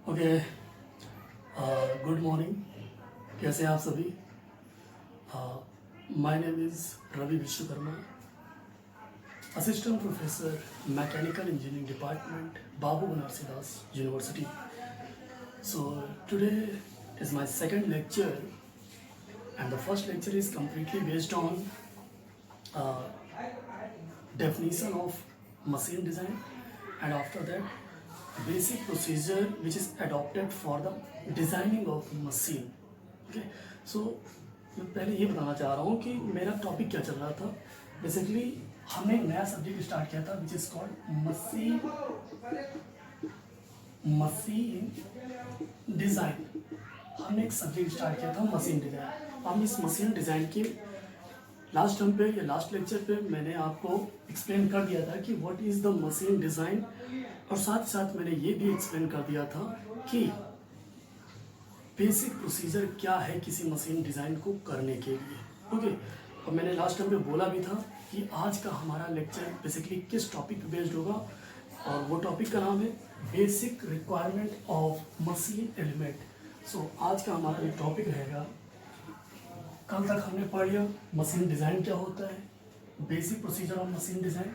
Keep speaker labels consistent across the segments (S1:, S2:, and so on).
S1: Okay, good morning. कैसे हैं आप सभी? My name is Ravi Vishwakarma, assistant professor mechanical engineering department, Babu Banarasi Das University. So today is my second lecture, and the first lecture is completely based on uh, definition of machine design, and after that basic procedure which is adopted for the designing of machine. Okay, so मैं पहले ये बताना चाह रहा हूँ कि मेरा topic क्या चल रहा था। बेसिकली हमने एक नया सब्जेक्ट स्टार्ट किया था which is called machine design. हमने एक सब्जेक्ट स्टार्ट किया था मशीन डिज़ाइन। हम इस मशीन डिज़ाइन के लास्ट टर्म पे या लास्ट लेक्चर पे मैंने आपको एक्सप्लेन कर दिया था कि what is the machine design, और साथ ही साथ मैंने ये भी एक्सप्लेन कर दिया था कि बेसिक प्रोसीजर क्या है किसी मशीन डिज़ाइन को करने के लिए। ओके, और मैंने लास्ट टाइम पे बोला भी था कि आज का हमारा लेक्चर बेसिकली किस टॉपिक पे बेस्ड होगा, और वो टॉपिक का नाम है basic requirement of machine element. So आज का हमारा टॉपिक रहेगा, कल तक हमने पढ़ लिया मशीन डिज़ाइन क्या होता है, basic procedure of machine design.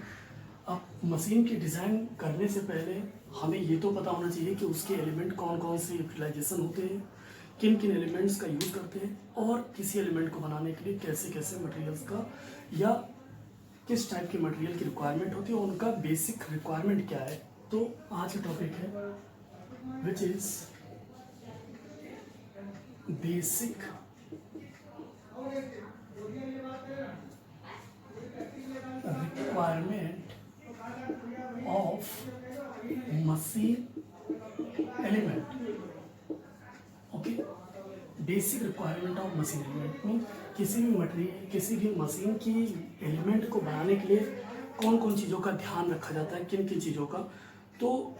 S1: अब मशीन की डिज़ाइन करने से पहले हमें ये तो पता होना चाहिए कि उसके एलिमेंट कौन कौन से यूटिलाइजेशन होते हैं, किन किन एलिमेंट्स का यूज़ करते हैं, और किसी एलिमेंट को बनाने के लिए कैसे कैसे मटेरियल्स का या किस टाइप के मटेरियल की रिक्वायरमेंट होती है, उनका बेसिक रिक्वायरमेंट क्या है। तो आज का टॉपिक है which is basic requirement of machine element. Okay, basic requirement of machine element में किसी भी मटेरियल, किसी भी मशीन की एलिमेंट को बनाने के लिए कौन कौन चीज़ों का ध्यान रखा जाता है, किन किन चीज़ों का। तो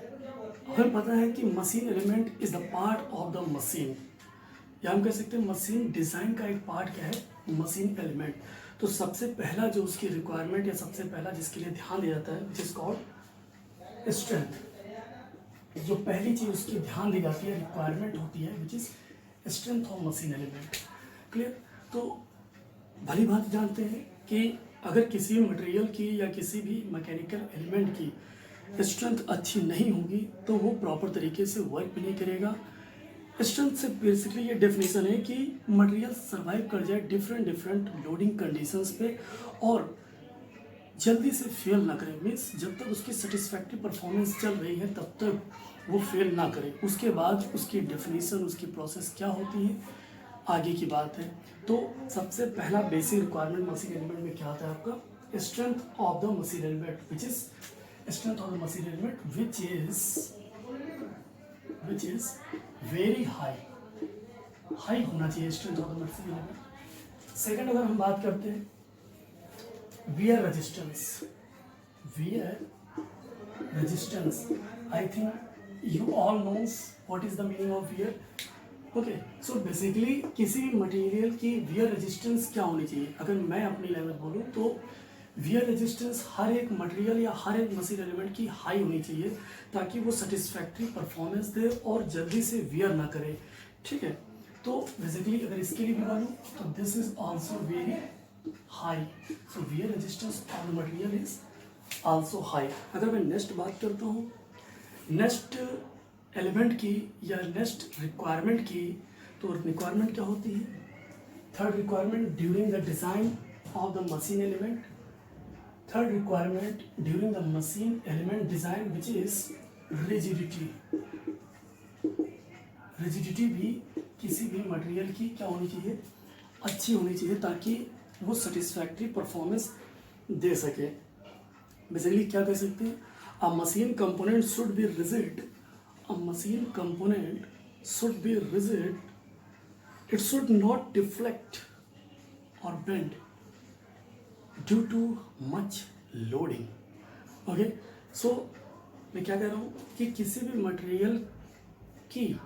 S1: हमें पता है कि machine element is the part of the machine, या हम कह सकते हैं मशीन डिज़ाइन का एक पार्ट क्या है, मशीन एलिमेंट। तो सबसे पहला जो उसकी रिक्वायरमेंट या सबसे पहला जिसके लिए ध्यान दिया जाता है विच इज़ कॉल्ड स्ट्रेंथ। जो पहली चीज़ उसकी ध्यान दी जाती है, रिक्वायरमेंट होती है which is strength of machine element. Clear? तो भली भांति जानते हैं कि अगर किसी भी मटेरियल की या किसी भी मैकेनिकल एलिमेंट की स्ट्रेंथ अच्छी नहीं होगी तो वो प्रॉपर तरीके से वर्क भी नहीं करेगा। स्ट्रेंथ से बेसिकली ये डेफिनेशन है कि मटेरियल सर्वाइव कर जाए डिफरेंट लोडिंग कंडीशंस पे, और जल्दी से फेल ना करे। मीन्स जब तक उसकी सेटिस्फैक्ट्री परफॉर्मेंस चल रही है तब तक वो फेल ना करे। उसके बाद उसकी डेफिनेशन, उसकी प्रोसेस क्या होती है, आगे की बात है। तो सबसे पहला बेसिक रिक्वायरमेंट मशीन एलिमेंट में क्या आता है आपका, strength of the machine element which is strength of the machine element which is very high होना चाहिए strength of the machine element. Second, अगर हम बात करते हैं wear resistance, I think you all knows what is the meaning of wear. Okay, so basically किसी भी material की वियर रेजिस्टेंस क्या होनी चाहिए। अगर मैं अपनी लैंग्वेज बोलूँ तो वियर रेजिस्टेंस हर एक मटेरियल या हर एक मशीन एलिमेंट की हाई होनी चाहिए ताकि वो सेटिस्फैक्ट्री परफॉर्मेंस दे और जल्दी से वियर ना करे। ठीक है, तो बेसिकली अगर इसके लिए भी बोलूँ तो this is also very high. So wear resistance of the material is also high. अगर मैं नेक्स्ट बात करता हूँ, नेक्स्ट एलिमेंट की या नेक्स्ट रिक्वायरमेंट की, तो रिक्वायरमेंट क्या होती है, third requirement during the design of the machine element, third requirement during the machine element design which is rigidity. Rigidity भी किसी भी मटेरियल की क्या होनी चाहिए, अच्छी होनी चाहिए ताकि वो सेटिस्फैक्ट्री परफॉर्मेंस दे सके। बेसिकली क्या कह सकते हैं, a machine component should be rigid, a machine component should be rigid, it should not deflect और bend due to much loading. Okay, so मैं क्या कह रहा हूँ कि किसी भी मटेरियल की,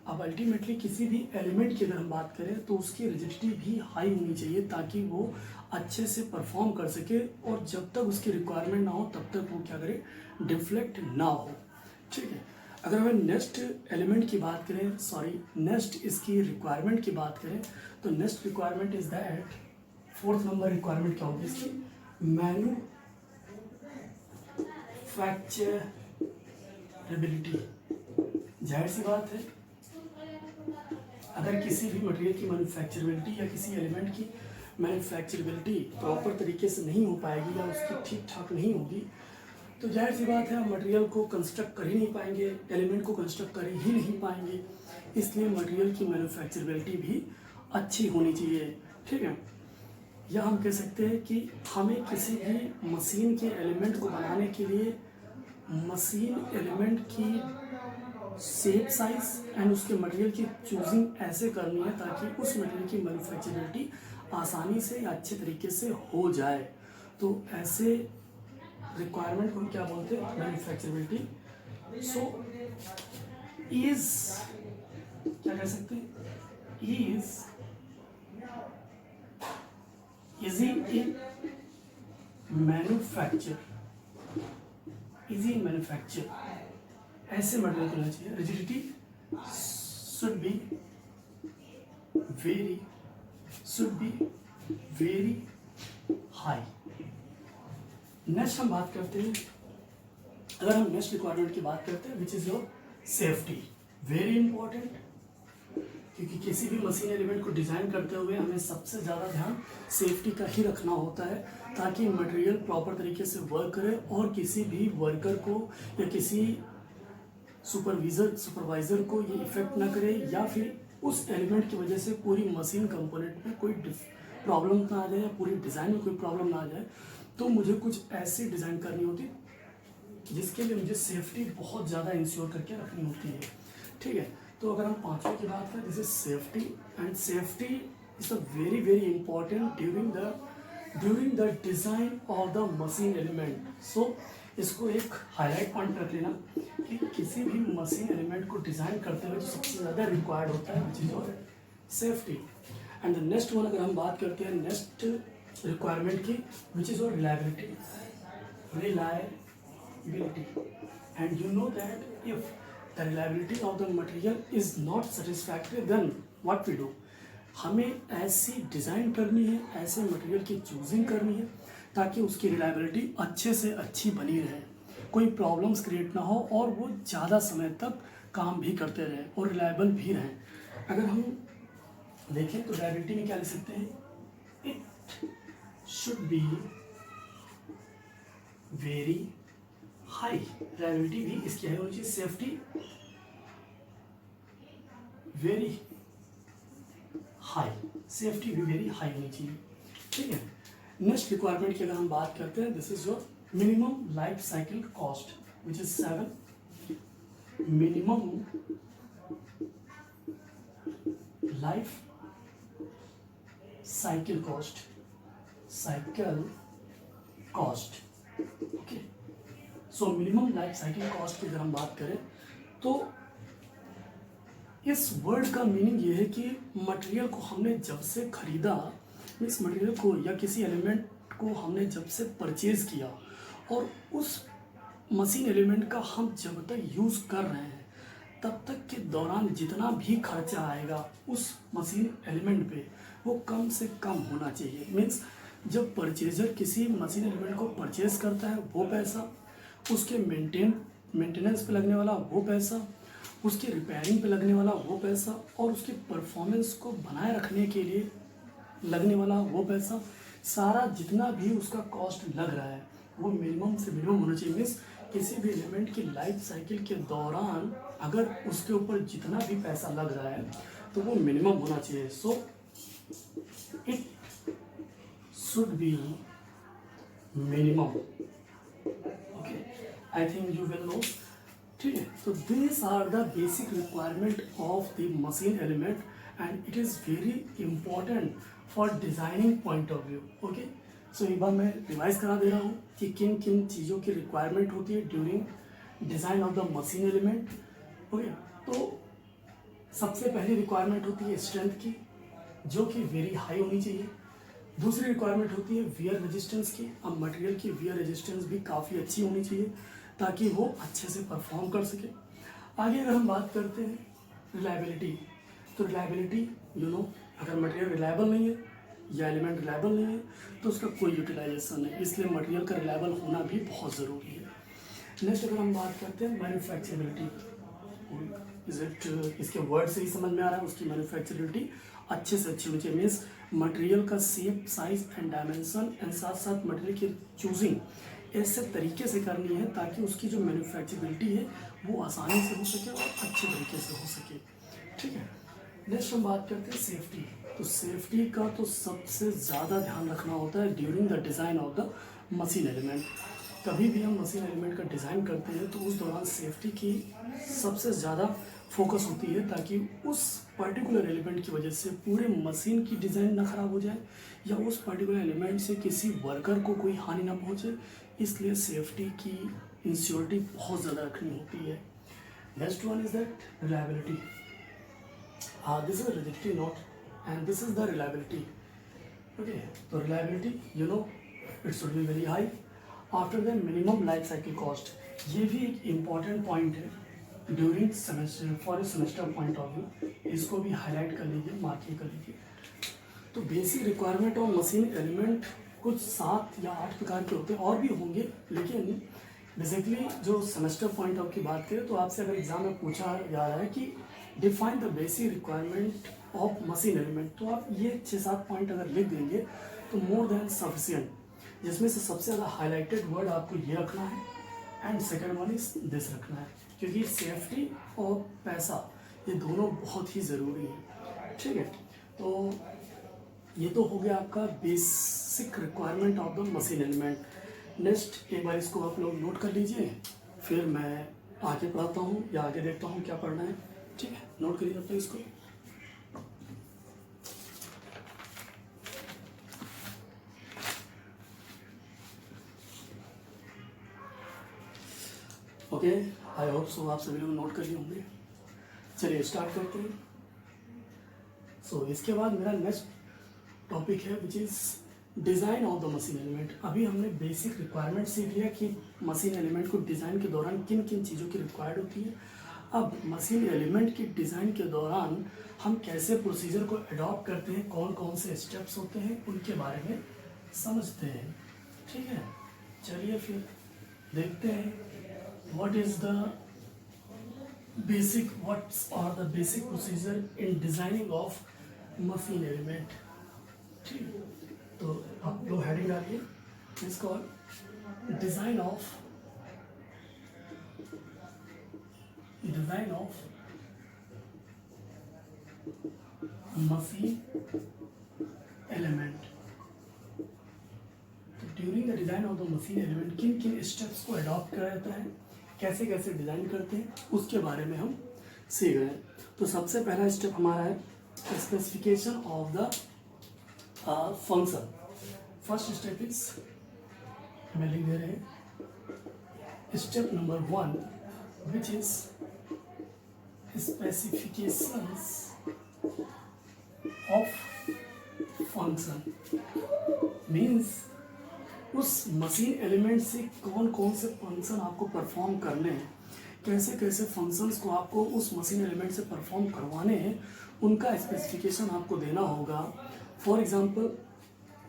S1: अब अल्टीमेटली किसी भी एलिमेंट की अगर हम बात करें तो उसकी रिजिडिटी भी हाई होनी चाहिए ताकि वो अच्छे से परफॉर्म कर सके, और जब तक उसकी रिक्वायरमेंट ना हो तब तक वो क्या करे, डिफ्लेक्ट ना हो। ठीक है, अगर हमें नेक्स्ट एलिमेंट की बात करें, सॉरी नेक्स्ट इसकी रिक्वायरमेंट की बात करें, तो next requirement is that, fourth number requirement क्या होगी इसकी, मैन्युफैक्चरेबिलिटी। जाहिर सी बात है, अगर किसी भी मटेरियल की मैन्युफैक्चरेबिलिटी या किसी एलिमेंट की मैन्युफैक्चरेबिलिटी प्रॉपर तरीके से नहीं हो पाएगी या उसकी ठीक ठाक नहीं होगी, तो जाहिर सी बात है हम मटेरियल को कंस्ट्रक्ट कर ही नहीं पाएंगे, एलिमेंट को कंस्ट्रक्ट कर ही नहीं पाएंगे। इसलिए मटेरियल की मैन्युफैक्चरेबिलिटी भी अच्छी होनी चाहिए, ठीक है। या हम कह सकते हैं कि हमें किसी भी मशीन के एलिमेंट को बनाने के लिए मशीन एलिमेंट की शेप साइज एंड उसके मटेरियल की चूजिंग ऐसे करनी है ताकि उस मटेरियल की मैन्युफैक्चरेबिलिटी आसानी से या अच्छे तरीके से हो जाए। तो ऐसे रिक्वायरमेंट को हम क्या बोलते हैं, मैन्युफैक्चरेबिलिटी। सो इज क्या कह सकते हैं, is easy in manufacture, easy in manufacture, ऐसे मटेरियल होना चाहिए। Rigidity should be very high. Next हम बात करते हैं, अगर हम नेक्स्ट रिक्वायरमेंट की बात करते हैं which is your safety, very important, क्योंकि किसी भी मशीन एलिमेंट को डिजाइन करते हुए हमें सबसे ज़्यादा ध्यान सेफ्टी का ही रखना होता है ताकि मटेरियल प्रॉपर तरीके से वर्क करे और किसी भी वर्कर को या किसी सुपरवाइजर को ये इफेक्ट ना करे या फिर उस एलिमेंट की वजह से पूरी मशीन कंपोनेंट में कोई प्रॉब्लम ना आ जाए या पूरी डिज़ाइन में कोई प्रॉब्लम ना आ जाए। तो मुझे कुछ ऐसी डिज़ाइन करनी होती जिसके लिए मुझे सेफ्टी बहुत ज़्यादा इंश्योर करके रखनी होती है, ठीक है। तो अगर हम पांचवें की बात करें, this is safety, and safety is a very very important during the design of the machine element. So इसको एक हाईलाइट पॉइंट रख लेना कि किसी भी मशीन एलिमेंट को डिज़ाइन करते हुए जो सबसे ज़्यादा रिक्वायर्ड होता है which is your safety. And the next one, अगर हम बात करते हैं नेक्स्ट रिक्वायरमेंट की, which is your reliability, and you know that if the reliability of the material is not satisfactory, then what we do, हमें ऐसी design करनी है, ऐसे मटेरियल की चूजिंग करनी है ताकि उसकी रिलायबिलिटी अच्छे से अच्छी बनी रहे, कोई प्रॉब्लम्स क्रिएट ना हो और वो ज़्यादा समय तक काम भी करते रहें और रिलायबल भी रहें। अगर हम देखें तो रिलायबिलिटी में क्या लिख सकते हैं, it should be very high, reliability भी इसकी हाई होनी चाहिए, सेफ्टी वेरी हाई, सेफ्टी भी वेरी हाई होनी चाहिए, ठीक है। नेक्स्ट रिक्वायरमेंट की अगर हम बात करते हैं, this is your minimum life cycle cost which is 7, minimum life cycle cost, okay. So minimum life cycle cost की अगर हम बात करें तो इस वर्ड का मीनिंग ये है कि मटेरियल को हमने जब से खरीदा, इस मटेरियल को या किसी एलिमेंट को हमने जब से परचेज किया और उस मशीन एलिमेंट का हम जब तक यूज़ कर रहे हैं तब तक के दौरान जितना भी खर्चा आएगा उस मशीन एलिमेंट पे वो कम से कम होना चाहिए। मीन्स जब परचेजर किसी मशीन एलिमेंट को परचेज करता है वो पैसा, उसके मेंटेनेंस पे लगने वाला वो पैसा, उसकी रिपेयरिंग पे लगने वाला वो पैसा और उसकी परफॉर्मेंस को बनाए रखने के लिए लगने वाला वो पैसा, सारा जितना भी उसका कॉस्ट लग रहा है वो मिनिमम से मिनिमम होना चाहिए। मीन्स किसी भी एलिमेंट की लाइफ साइकिल के दौरान अगर उसके ऊपर जितना भी पैसा लग रहा है तो वो मिनिमम होना चाहिए। So it should be minimum, okay, I think you will know, ठीक है। तो this are the basic requirement of the machine element and it is very important for designing point of view, okay. So एक बार मैं revise करा दे रहा हूँ कि किन किन चीज़ों की रिक्वायरमेंट होती है during design of the machine element, okay. तो सबसे पहली रिक्वायरमेंट होती है स्ट्रेंथ की, जो कि वेरी हाई होनी चाहिए। दूसरी रिक्वायरमेंट होती है वियर रेजिस्टेंस की, अब मटेरियल की वियर रेजिस्टेंस भी काफ़ी अच्छी होनी चाहिए ताकि वो अच्छे से परफॉर्म कर सके। आगे अगर हम बात करते हैं रिलायबिलिटी, तो रिलायबिलिटी अगर मटेरियल रिलायबल नहीं है या एलिमेंट रिलायबल नहीं है तो उसका कोई यूटिलाइजेशन नहीं, इसलिए मटेरियल का रिलायबल होना भी बहुत ज़रूरी है। नेक्स्ट अगर हम बात करते हैं मैन्युफैक्चरेबिलिटी, इसके वर्ड से ही समझ में आ रहा है, उसकी मैन्युफैक्चरेबिलिटी अच्छे से अच्छी होनी चाहिए। मीन्स मटेरियल का shape, size and dimension and साथ साथ मटेरियल की चूजिंग ऐसे तरीके से करनी है ताकि उसकी जो मैन्युफैक्चरेबिलिटी है वो आसानी से हो सके और अच्छे तरीके से हो सके। ठीक है, नेक्स्ट हम बात करते हैं सेफ्टी। तो सेफ्टी का तो सबसे ज़्यादा ध्यान रखना होता है during the design of the machine element. कभी भी हम मशीन एलिमेंट का डिज़ाइन करते हैं तो उस दौरान सेफ्टी की सबसे ज़्यादा फोकस होती है ताकि उस पर्टिकुलर एलिमेंट की वजह से पूरे मशीन की डिज़ाइन ना ख़राब हो जाए या उस पर्टिकुलर एलिमेंट से किसी वर्कर को कोई हानि ना पहुँचे, इसलिए सेफ्टी की इंश्योरिटी बहुत ज़्यादा रखनी होती है। Next one is that reliability. This is a rigidity note and this is the reliability. Okay, so reliability, it should be very high. After the minimum life cycle cost, ये भी एक important point है during semester for a semester point of view, इसको भी highlight कर लीजिए, mark कर लीजिए। तो basic requirement of machine element कुछ 7 या 8 प्रकार के होते हैं, और भी होंगे, लेकिन बेसिकली जो सेमेस्टर पॉइंट ऑफ की बात करें तो आपसे अगर एग्जाम में पूछा जा रहा है कि define the basic requirement of machine element, तो आप ये 6-7 पॉइंट अगर लिख देंगे तो मोर देन सफिशिएंट, जिसमें से सबसे ज़्यादा हाईलाइटेड वर्ड आपको ये रखना है and second one is this रखना है, क्योंकि सेफ्टी और पैसा ये दोनों बहुत ही ज़रूरी है। ठीक है, तो ये तो हो गया आपका basic requirement of the machine element. Next एक बार इसको आप लोग नोट कर लीजिए, फिर मैं आगे पढ़ाता हूँ या आगे देखता हूँ क्या पढ़ना है। ठीक है, नोट करिए अपने इसको। ओके, आई होप सो आप सभी लोग नोट कर लिए होंगे। चलिए स्टार्ट करते हैं। सो इसके बाद मेरा नेक्स्ट टॉपिक है which is design of the machine element. अभी हमने बेसिक रिक्वायरमेंट सीख लिया कि मशीन एलिमेंट को डिज़ाइन के दौरान किन किन चीज़ों की रिक्वायर्ड होती है। अब मशीन एलिमेंट की डिज़ाइन के दौरान हम कैसे प्रोसीजर को अडॉप्ट करते हैं, कौन कौन से स्टेप्स होते हैं, उनके बारे में समझते हैं। ठीक है, चलिए फिर देखते हैं what are the basic procedure in designing of machine element. ठीक है, तो आप लोग हेडिंग डालिए, it's called design of machine element. तो during the design of the machine element किन किन स्टेप्स को अडॉप्ट किया जाता है, कैसे कैसे डिज़ाइन करते हैं, उसके बारे में हम सीख रहे हैं। तो सबसे पहला स्टेप हमारा है specification of the function. First step is, हमें लिख दे रहे हैं step number 1 which is specifications of function। Means उस मशीन एलिमेंट से कौन कौन से फंक्शन आपको परफॉर्म करने हैं, कैसे कैसे फंक्शंस को आपको उस मशीन एलिमेंट से परफॉर्म करवाने हैं, उनका स्पेसिफिकेशन आपको देना होगा। फॉर एग्जांपल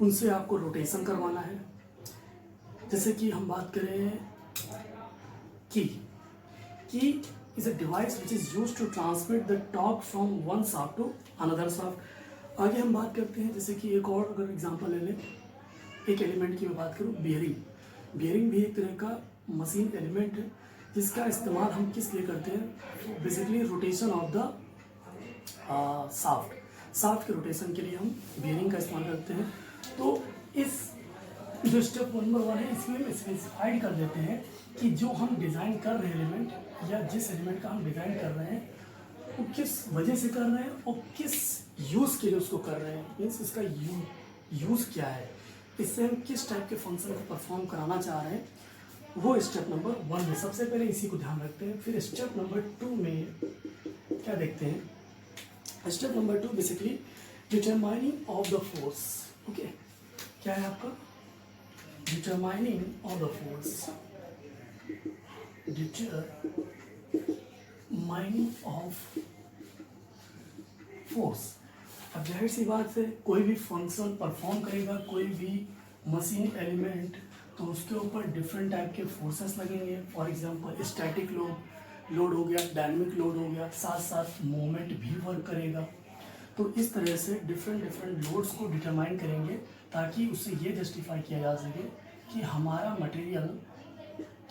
S1: उनसे आपको रोटेशन करवाना है, जैसे कि हम बात करें की is a device which is used to transmit the torque from one shaft to another shaft। आगे हम बात करते हैं, जैसे कि एक और अगर एग्जांपल ले लें, एक एलिमेंट की मैं बात करूँ, बियरिंग भी एक तरह का मशीन एलिमेंट है जिसका इस्तेमाल हम किस लिए करते हैं, basically rotation of the shaft के रोटेशन के लिए हम बियरिंग का इस्तेमाल करते हैं। तो इस जो स्टेप नंबर 1 है इसमें हम स्पेसिफाइड कर देते हैं कि जो हम डिज़ाइन कर रहे हैं एलिमेंट या जिस एलिमेंट का हम डिज़ाइन कर रहे हैं वो किस वजह से कर रहे हैं और किस यूज़ के लिए उसको कर रहे हैं, मीन्स इसका यूज़ क्या है, इससे हम किस टाइप के फंक्शन को परफॉर्म कराना चाह रहे हैं, वो स्टेप नंबर 1 में सबसे पहले इसी को ध्यान रखते हैं। फिर स्टेप नंबर 2 में क्या देखते हैं, step number 2 basically determining of the force. Okay, क्या है आपका determining of the force, mining of force. अब जाहिर सी बात है, कोई भी फंक्शन परफॉर्म करेगा कोई भी मशीन एलिमेंट, तो उसके ऊपर डिफरेंट टाइप के फोर्सेस लगेंगे। फॉर एग्जांपल स्टैटिक लोड हो गया, डायनेमिक लोड हो गया, साथ साथ मोमेंट भी वर्क करेगा। तो इस तरह से डिफरेंट लोड्स को डिटरमाइन करेंगे ताकि उससे ये जस्टिफाई किया जा सके कि हमारा मटेरियल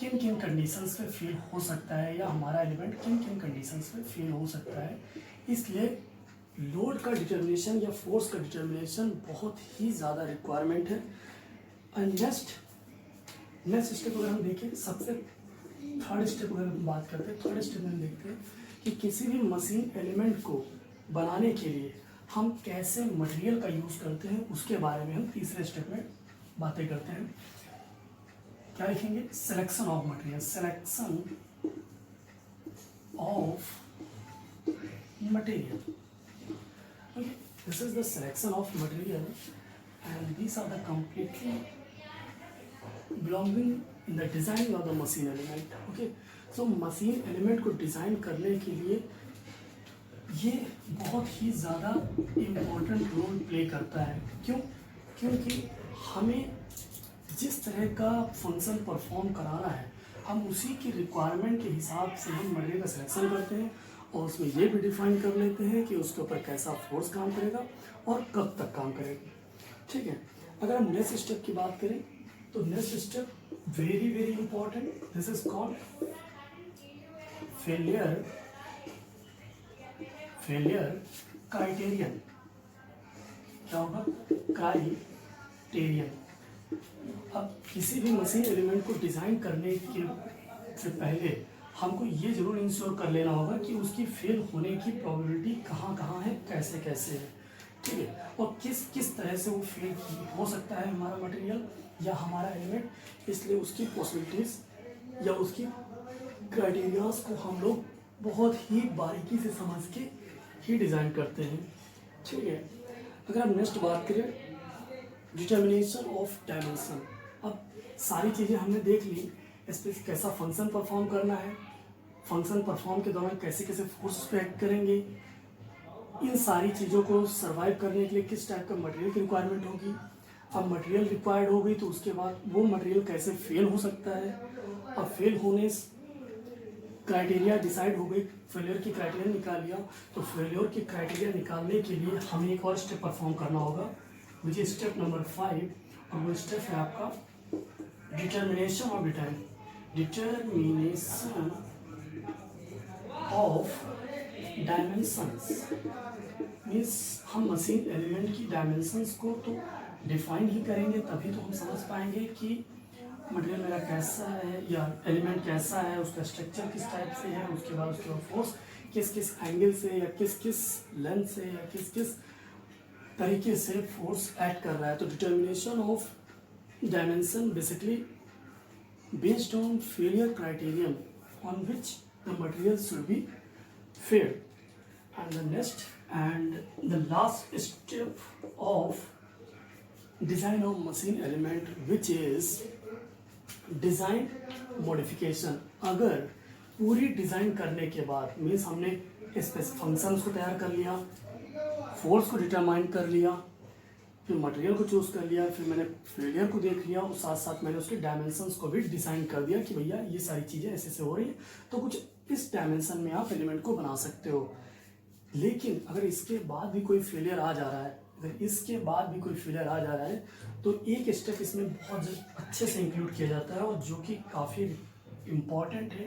S1: किन किन कंडीशंस पे फेल हो सकता है या हमारा एलिमेंट किन किन कंडीशंस पे फेल हो सकता है। इसलिए लोड का डिटर्मिनेशन या फोर्स का डिटर्मिनेशन बहुत ही ज़्यादा रिक्वायरमेंट है। एंड नेक्स्ट स्टेप अगर हम देखें, सबसे थर्ड स्टेप अगर हम बात करते हैं, थर्ड स्टेप में हम देखते हैं कि किसी भी मशीन एलिमेंट को बनाने के लिए हम कैसे मटेरियल का यूज़ करते हैं, उसके बारे में हम तीसरे स्टेप में बातें करते हैं। क्या लिखेंगे? Selection of material, selection of material. Okay, this is the selection of material and these are the completely belonging in the designing of the machine element. Okay, so machine element को design करने के लिए ये बहुत ही ज़्यादा important role play करता है। क्यों? क्योंकि हमें जिस तरह का फंक्शन परफॉर्म कराना है, हम उसी की रिक्वायरमेंट के हिसाब से हम मटेरियल का सिलेक्शन करते हैं और उसमें ये भी डिफाइन कर लेते हैं कि उसके ऊपर कैसा फोर्स काम करेगा और कब तक काम करेगा। ठीक है, अगर हम नेक्स्ट स्टेप की बात करें तो next step very very important, this is called failure criterion. क्या होगा? क्राइटेरियन। अब किसी भी मशीन एलिमेंट को डिज़ाइन करने के से पहले हमको ये जरूर इंश्योर कर लेना होगा कि उसकी फेल होने की प्रोबेबिलिटी कहाँ कहाँ है, कैसे कैसे है। ठीक है, और किस किस तरह से वो फेल हो सकता है हमारा मटेरियल या हमारा एलिमेंट। इसलिए उसकी पॉसिबिलिटीज़ या उसकी क्राइटेरियाज को हम लोग बहुत ही बारीकी से समझ के ही डिज़ाइन करते हैं। ठीक है, अगर हम नेक्स्ट बात करें, डिटर्मिनेशन ऑफ डायमेंशन। अब सारी चीज़ें हमने देख ली, इस पर कैसा फंक्शन परफॉर्म करना है, फंक्शन परफॉर्म के दौरान कैसे कैसे फोर्स पे एक्ट करेंगे, इन सारी चीज़ों को सर्वाइव करने के लिए किस टाइप का मटेरियल की रिक्वायरमेंट होगी। अब मटेरियल रिक्वायर्ड हो गई तो उसके बाद वो मटेरियल कैसे फेल हो सकता है। अब फेल होने क्राइटेरिया डिसाइड हो गई, फेलियर की क्राइटेरिया निकाल लिया, तो फेलियर की क्राइटेरिया निकालने के लिए हमें एक और स्टेप परफॉर्म करना होगा, विच इज स्टेप नंबर 5। और वो स्टेप है आपका determination of determination of dimensions. Means हम मशीन एलिमेंट की डायमेंशंस को तो डिफाइन ही करेंगे, तभी तो हम समझ पाएंगे कि मटेरियल मेरा कैसा है या एलिमेंट कैसा है, उसका स्ट्रक्चर किस टाइप से है, उसके बाद उसके फोर्स किस किस एंगल से या किस किस लेंथ से या किस किस तरीके से फोर्स एक्ट कर रहा है। तो determination of dimension basically based on failure criterion on which the material should be fair. And the next and the last step of design of machine element which is design modification. अगर पूरी design करने के बाद means हमने specific functions को तैयार कर लिया, फोर्स को डिटरमाइन कर लिया, फिर मटेरियल को चूज़ कर लिया, फिर मैंने फेलियर को देख लिया और साथ साथ मैंने उसके डायमेंशंस को भी डिसाइड कर दिया कि भैया ये सारी चीज़ें ऐसे ऐसे हो रही है, तो कुछ इस डायमेंशन में आप एलिमेंट को बना सकते हो। लेकिन अगर इसके बाद भी कोई फेलियर आ जा रहा है, अगर इसके बाद भी कोई फेलियर आ जा रहा है, तो एक स्टेप इसमें बहुत अच्छे से इंक्लूड किया जाता है और जो कि काफ़ी इम्पॉर्टेंट है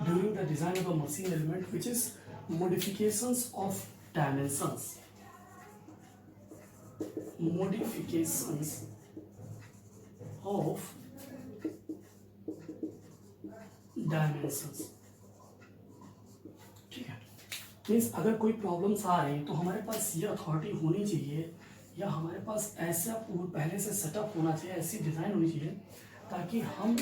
S1: during the design of the machine element, which is modifications of dimensions. Modifications of dimensions. ठीक है, मीन्स अगर कोई प्रॉब्लम्स आ रही हैं तो हमारे पास ये अथॉरिटी होनी चाहिए या हमारे पास ऐसा पहले से सेटअप होना चाहिए, ऐसी डिज़ाइन होनी चाहिए ताकि हम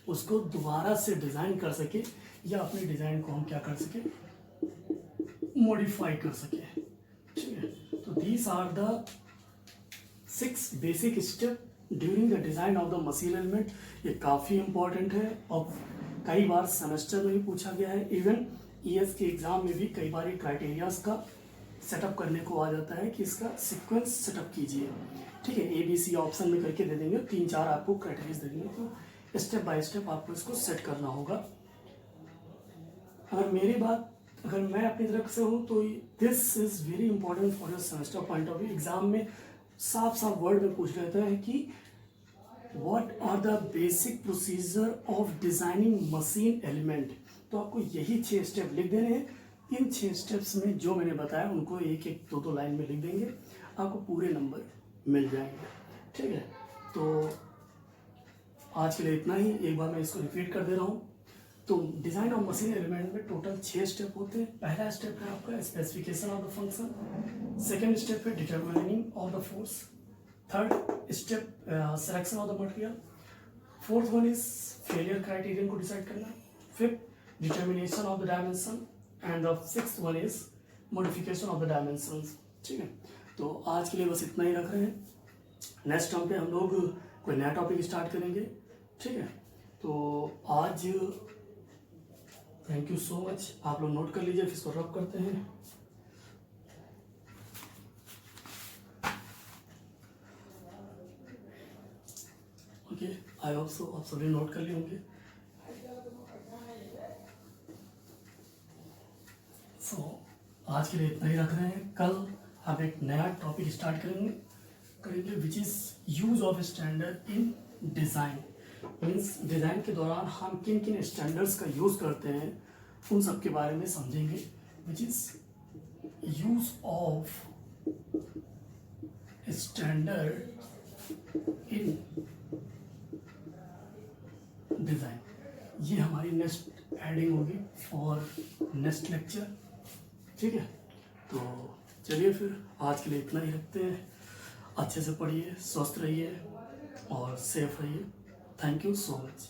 S1: उसको दोबारा से डिज़ाइन कर सके या अपने डिज़ाइन को हम क्या कर सके, मॉडिफाई कर सके। ठीक है, तो these are the 6 basic step during the design of the machine element. ये काफ़ी इंपॉर्टेंट है और कई बार सेमेस्टर में भी पूछा गया है, इवन ईएस के एग्ज़ाम में भी कई बार ये क्राइटेरियाज का सेटअप करने को आ जाता है कि इसका सीक्वेंस सेटअप कीजिए। ठीक है, ABC ऑप्शन में करके दे देंगे, 3-4 आपको क्राइटेरियाज दे देंगे, तो स्टेप बाय स्टेप आपको इसको सेट करना होगा। अगर मैं अपनी तरफ से हूँ तो this is very important for your semester point of view. Exam में साफ साफ वर्ड में पूछ लेते हैं कि what are the basic procedure of designing machine element. तो आपको यही 6 स्टेप लिख देने हैं। इन 6 स्टेप्स में जो मैंने बताया उनको एक एक दो दो लाइन में लिख देंगे, आपको पूरे नंबर मिल जाएंगे। ठीक है, तो आज के लिए इतना ही। एक बार मैं इसको रिपीट कर दे रहा हूँ। तो डिज़ाइन ऑफ मशीन एलिमेंट में टोटल 6 स्टेप होते हैं। पहला स्टेप है आपका specification of the function, second step है determining of the force, third step selection of the material, fourth one is failure criterion को डिसाइड करना, fifth determination of the dimension, and the sixth one is modification of the dimensions. ठीक है, तो आज के लिए बस इतना ही रख रहे हैं। नेक्स्ट टर्म पे हम लोग कोई नया टॉपिक स्टार्ट करेंगे। ठीक है, तो आज थैंक यू सो मच। आप लोग नोट कर लीजिए, फिर इसको रब करते हैं। ओके, आई होप सो आप सभी नोट कर लिए होंगे। आज के लिए इतना ही रख रहे हैं। कल हम एक नया टॉपिक स्टार्ट करेंगे which is use of standard in design. Means design के दौरान हम किन किन स्टैंडर्ड्स का यूज़ करते हैं उन सब के बारे में समझेंगे, which is use of standard in design. ये हमारी नेक्स्ट हेडिंग होगी फॉर नेक्स्ट लेक्चर। ठीक है, तो चलिए फिर आज के लिए इतना ही रखते हैं। अच्छे से पढ़िए, स्वस्थ रहिए और सेफ रहिए। Thank you so much.